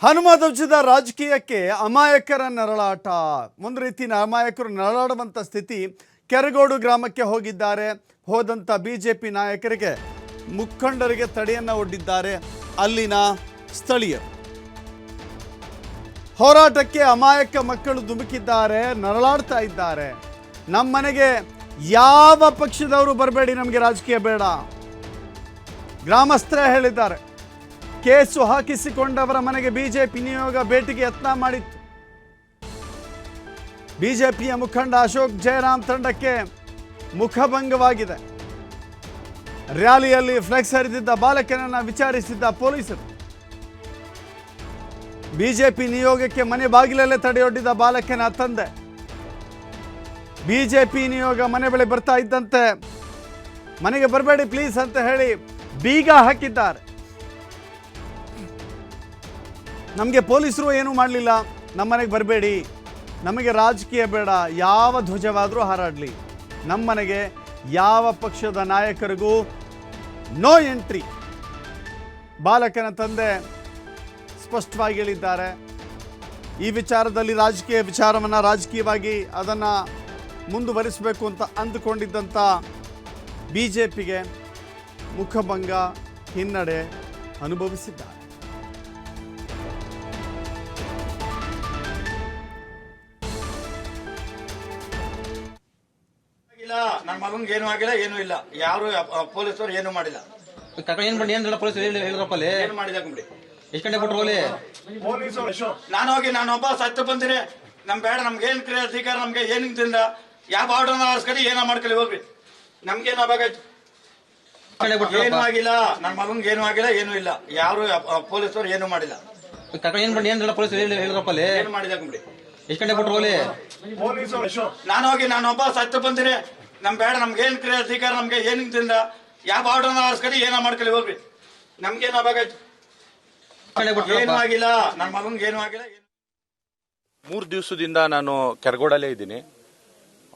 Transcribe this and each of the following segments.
ಹನುಮ ಧ್ವಜದ ರಾಜಕೀಯಕ್ಕೆ ಅಮಾಯಕರ ನರಳಾಟ. ಒಂದು ರೀತಿಯ ಅಮಾಯಕರು ನರಳಾಡುವಂಥ ಸ್ಥಿತಿ. ಕೆರಗೋಡು ಗ್ರಾಮಕ್ಕೆ ಹೋದಂಥ ಬಿಜೆಪಿ ನಾಯಕರಿಗೆ ಮುಖಂಡರಿಗೆ ತಡೆಯನ್ನು ಒಡ್ಡಿದ್ದಾರೆ ಅಲ್ಲಿನ ಸ್ಥಳೀಯರು. ಹೋರಾಟಕ್ಕೆ ಅಮಾಯಕ ಮಕ್ಕಳು ಧುಮುಕಿದ್ದಾರೆ, ನರಳಾಡ್ತಾ ಇದ್ದಾರೆ. ನಮ್ಮ ಮನೆಗೆ ಯಾವ ಪಕ್ಷದವರು ಬರಬೇಡಿ, ನಮಗೆ ರಾಜಕೀಯ ಬೇಡ, ಗ್ರಾಮಸ್ಥರೇ ಹೇಳಿದ್ದಾರೆ. ಕೇಸು ಹಾಕಿಸಿಕೊಂಡವರ ಮನೆಗೆ ಬಿಜೆಪಿ ನಿಯೋಗ ಭೇಟಿಗೆ ಯತ್ನ ಮಾಡಿತ್ತು. ಬಿಜೆಪಿಯ ಮುಖಂಡ ಅಶೋಕ್ ಜಯರಾಮ್ ತಂಡಕ್ಕೆ ಮುಖಭಂಗವಾಗಿದೆ. ರ್ಯಾಲಿಯಲ್ಲಿ ಫ್ಲೆಕ್ಸ್ ಹರಿದಿದ್ದ ಬಾಲಕನನ್ನು ವಿಚಾರಿಸಿದ್ದ ಪೊಲೀಸರು. ಬಿಜೆಪಿ ನಿಯೋಗಕ್ಕೆ ಮನೆ ಬಾಗಿಲಲ್ಲೇ ತಡೆಯೊಡ್ಡಿದ ಬಾಲಕನ ತಂದೆ. ಬಿಜೆಪಿ ನಿಯೋಗ ಮನೆ ಬಳಿ ಬರ್ತಾ ಇದ್ದಂತೆ ಮನೆಗೆ ಬರಬೇಡಿ ಪ್ಲೀಸ್ ಅಂತ ಹೇಳಿ ಬೀಗ ಹಾಕಿದ್ದಾರೆ. ನಮಗೆ ಪೊಲೀಸರು ಏನೂ ಮಾಡಲಿಲ್ಲ, ನಮ್ಮ ಮನೆಗೆ ಬರಬೇಡಿ, ನಮಗೆ ರಾಜಕೀಯ ಬೇಡ, ಯಾವ ಧ್ವಜವಾದರೂ ಹಾರಾಡಲಿ, ನಮ್ಮ ಮನೆಗೆ ಯಾವ ಪಕ್ಷದ ನಾಯಕರಿಗೂ ನೋ ಎಂಟ್ರಿ. ಬಾಲಕನ ತಂದೆ ಸ್ಪಷ್ಟವಾಗಿ ಹೇಳಿದ್ದಾರೆ. ಈ ವಿಚಾರದಲ್ಲಿ ವಿಚಾರವನ್ನು ರಾಜಕೀಯವಾಗಿ ಅದನ್ನು ಮುಂದುವರಿಸಬೇಕು ಅಂತ ಅಂದುಕೊಂಡಿದ್ದಂಥ ಬಿಜೆಪಿಗೆ ಮುಖಭಂಗ, ಹಿನ್ನಡೆ ಅನುಭವಿಸಿದ್ದಾರೆ. ನನ್ನ ಮಗನ್ಗೆ ಏನು ಆಗಿಲ್ಲ, ಏನು ಇಲ್ಲ, ಯಾರು ಪೊಲೀಸರು ಏನು ಮಾಡಿಲ್ಲ. ಏನ್ ಮಾಡಿ ಏನಿಲ್ಲ ಪೊಲೀಸ್ ಹೇಳಿದ್ರಪ್ಪ ಏನು ಮಾಡಿಲ್ಲ ಕಂಬಿಡಿ. ಎಷ್ಟು ಗಂಟೆ ಕೊಟ್ಟರು ಹೋಲಿ? ನಾನೊಬ್ಬ ಸತ್ತು ಬಂದಿನಿ, ನಮ್ ಬೇಡ, ನಮ್ಗೆ ಏನ್ ಕ್ರಿಯೆ ಅಧಿಕಾರ, ನಮ್ಗೆ ಏನಿಂದ ಯಾವ ಆರ್ಡರ್ನ ಆರಿಸ್ಕೊಳ್ಳಿ, ಏನೋ ಮಾಡ್ಕೊಳ್ಳಿ, ಹೋಗ್ರಿ, ನಮ್ಗೇನು ಅಭಾಗಾಯ್ತು. ಏನು ಆಗಿಲ್ಲ, ನನ್ನ ಮಗನ್ಗೆ ಏನು ಆಗಿಲ್ಲ, ಏನು ಇಲ್ಲ, ಯಾರು ಪೊಲೀಸರು ಏನು ಮಾಡಿಲ್ಲ. ಏನ್ ಮಾಡಿ ಏನಿಲ್ಲ ಪೊಲೀಸ್ ಹೇಳಿದ್ರಪ್ಪ ಏನು ಮಾಡಿಲ್ಲ ಕಂಬಿಡಿ. ಎಷ್ಟು ಗಂಟೆ ಕೊಟ್ಟರು ಹೋಲಿ? ನಾನೊಬ್ಬ ಸತ್ತು ಬಂದಿನಿ, ನಮ್ ಬೇಡ, ನಮ್ಗೆ ಏನ್ ಕ್ರಿಯೆ ಅಧಿಕಾರ, ನಮ್ಗೆ ಏನಿಂದ ಯಾವ ಆರ್ಡರ್ನ ಆರಿಸ್ಕೊಳ್ಳಿ, ಏನೋ ಮಾಡ್ಕೊಳ್ಳಿ, ಹೋಗ್ರಿ, ನಮ್ಗೇನು ಅಭಾಗಾಯ್ತು. ಏನು ಆಗಿಲ್ಲ, ನನ್ನ ಮಗನ್ಗೆ ಏನು ಆಗಿಲ್ಲ. 3 ದಿವಸದಿಂದ ನಾನು ಕೆರಗೋಡಲ್ಲೇ ಇದ್ದೀನಿ.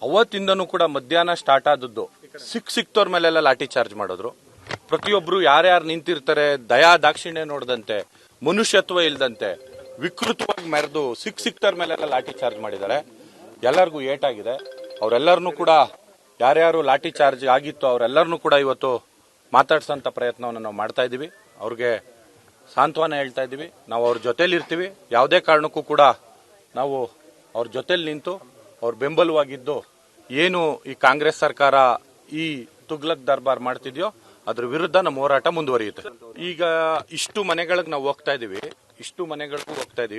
ಅವತ್ತಿಂದನೂ ಕೂಡ ಮಧ್ಯಾಹ್ನ ಸ್ಟಾರ್ಟ್ ಆದದ್ದು ಸಿಕ್ತವ್ರ ಮೇಲೆಲ್ಲ ಲಾಠಿ ಚಾರ್ಜ್ ಮಾಡಿದ್ರು. ಪ್ರತಿಯೊಬ್ರು ಯಾರ್ಯಾರು ನಿಂತಿರ್ತಾರೆ ದಯಾ ದಾಕ್ಷಿಣ್ಯ ನೋಡದಂತೆ, ಮನುಷ್ಯತ್ವ ಇಲ್ದಂತೆ ವಿಕೃತವಾಗಿ ಮೆರೆದು ಸಿಕ್ತವ್ರ ಮೇಲೆಲ್ಲ ಲಾಠಿ ಚಾರ್ಜ್ ಮಾಡಿದ್ದಾರೆ. ಎಲ್ಲರಿಗೂ ಏಟಾಗಿದೆ. ಅವರೆಲ್ಲರನ್ನೂ ಕೂಡ ಯಾರ್ಯಾರು ಲಾಠಿ ಚಾರ್ಜ್ ಆಗಿತ್ತು ಅವರೆಲ್ಲರನ್ನೂ ಕೂಡ ಇವತ್ತು ಮಾತಾಡ್ಸೋಂಥ ಪ್ರಯತ್ನವನ್ನು ನಾವು ಮಾಡ್ತಾ ಇದ್ದೀವಿ. ಅವ್ರಿಗೆ ಸಾಂತ್ವನ ಹೇಳ್ತಾ ಇದ್ದೀವಿ. ನಾವು ಅವ್ರ ಜೊತೆಲಿ ಇರ್ತೀವಿ. ಯಾವುದೇ ಕಾರಣಕ್ಕೂ ಕೂಡ ನಾವು ಅವ್ರ ಜೊತೆಲಿ ನಿಂತು ಅವ್ರ ಬೆಂಬಲವಾಗಿದ್ದು ಏನು ಈ ಕಾಂಗ್ರೆಸ್ ಸರ್ಕಾರ ಈ ತುಗ್ಲಕ್ ದರ್ಬಾರ್ ಮಾಡ್ತಿದ್ಯೋ ಅದ್ರ ವಿರುದ್ಧ ನಮ್ಮ ಹೋರಾಟ ಮುಂದುವರಿಯುತ್ತೆ. ಈಗ ಇಷ್ಟು ಮನೆಗಳಿಗೆ ನಾವು ಹೋಗ್ತಾ ಇದೀವಿ,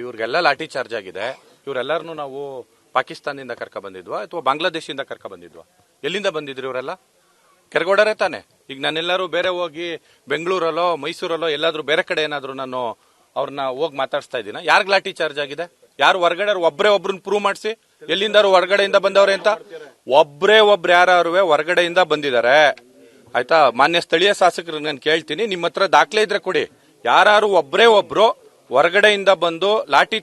ಇವ್ರಿಗೆಲ್ಲ ಲಾಠಿ ಚಾರ್ಜ್ ಆಗಿದೆ. ಇವರೆಲ್ಲರನ್ನೂ ನಾವು ಪಾಕಿಸ್ತಾನದಿಂದ ಕರ್ಕ ಬಂದಿದ್ವಾ ಅಥವಾ ಬಾಂಗ್ಲಾದೇಶದಿಂದ ಕರ್ಕ ಬಂದಿದ್ವಾ? ಎಲ್ಲಿಂದ ಬಂದಿದ್ರು ಇವರೆಲ್ಲ? ಕೆರಗೋಡರೇ ತಾನೆ. ಈಗ ನಾನೆಲ್ಲರೂ ಬೇರೆ ಹೋಗಿ ಬೆಂಗಳೂರಲ್ಲೋ ಮೈಸೂರಲ್ಲೋ ಎಲ್ಲಾದ್ರೂ ಬೇರೆ ಕಡೆ ಏನಾದ್ರು ನಾನು ಅವ್ರನ್ನ ಹೋಗಿ ಮಾತಾಡ್ಸ್ತಾ ಇದ್ದೀನ? ಯಾರಿಗ್ ಲಾಠಿ ಚಾರ್ಜ್ ಆಗಿದೆ? ಯಾರು ಹೊರಗಡೆ ಒಬ್ರನ್ನ ಪ್ರೂವ್ ಮಾಡಿಸಿ, ಎಲ್ಲಿಂದಾರು ಹೊರಗಡೆಯಿಂದ ಬಂದವ್ರೆ ಅಂತ. ಒಬ್ರು ಯಾರು ಹೊರಗಡೆಯಿಂದ ಬಂದಿದ್ದಾರೆ, ಆಯ್ತಾ? ಮಾನ್ಯ ಸ್ಥಳೀಯ ಶಾಸಕರು ನಾನು ಕೇಳ್ತೀನಿ, ನಿಮ್ಮ ಹತ್ರ ದಾಖಲೆ ಇದ್ರೆ ಕೊಡಿ. ಯಾರು ಒಬ್ರು ಹೊರಗಡೆಯಿಂದ ಬಂದು ಲಾಠಿ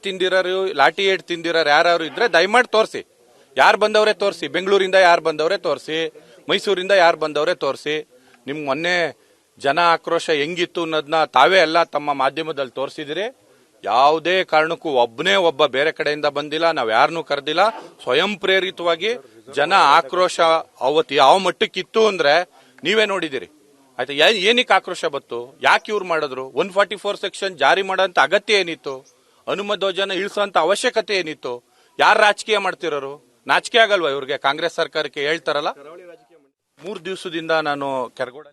ಏಟ್ ತಿಂದಿರೋರು ಯಾರು ಇದ್ರೆ ದಯಮಾಡಿ ತೋರಿಸಿ. ಯಾರು ಬಂದವರೇ ತೋರಿಸಿ. ಬೆಂಗಳೂರಿಂದ ಯಾರು ಬಂದವರೇ ತೋರಿಸಿ, ಮೈಸೂರಿಂದ ಯಾರು ಬಂದವರೇ ತೋರಿಸಿ. ನಿಮ್ಗೆ ಮೊನ್ನೆ ಜನ ಆಕ್ರೋಶ ಹೆಂಗಿತ್ತು ಅನ್ನೋದನ್ನ ತಾವೇ ಎಲ್ಲ ತಮ್ಮ ಮಾಧ್ಯಮದಲ್ಲಿ ತೋರಿಸಿದಿರಿ. ಯಾವುದೇ ಕಾರಣಕ್ಕೂ ಒಬ್ಬ ಬೇರೆ ಕಡೆಯಿಂದ ಬಂದಿಲ್ಲ, ನಾವ್ ಯಾರನ್ನೂ ಕರೆದಿಲ್ಲ. ಸ್ವಯಂ ಪ್ರೇರಿತವಾಗಿ ಜನ ಆಕ್ರೋಶ ಅವತ್ತು ಯಾವ ಮಟ್ಟಕ್ಕಿತ್ತು ಅಂದ್ರೆ ನೀವೇ ನೋಡಿದಿರಿ, ಆಯ್ತಾ? ಏನಕ್ಕೆ ಆಕ್ರೋಶ ಬತ್ತು? ಯಾಕೆ ಇವ್ರು ಮಾಡಿದ್ರು? 144 ಸೆಕ್ಷನ್ ಜಾರಿ ಮಾಡೋಂತ ಅಗತ್ಯ ಏನಿತ್ತು? ಹನುಮ ಧ್ವಜನ ಇಳಿಸೋಂತ ಅವಶ್ಯಕತೆ ಏನಿತ್ತು? ಯಾರು ರಾಜಕೀಯ ಮಾಡ್ತಿರೋರು? ನಾಚಿಕೆ ಆಗಲ್ವಾ ಇವ್ರಿಗೆ? ಕಾಂಗ್ರೆಸ್ ಸರ್ಕಾರಕ್ಕೆ ಹೇಳ್ತಾರಲ್ಲ. 3 ದಿವಸದಿಂದ ನಾನು ಕೆರಗೋಡ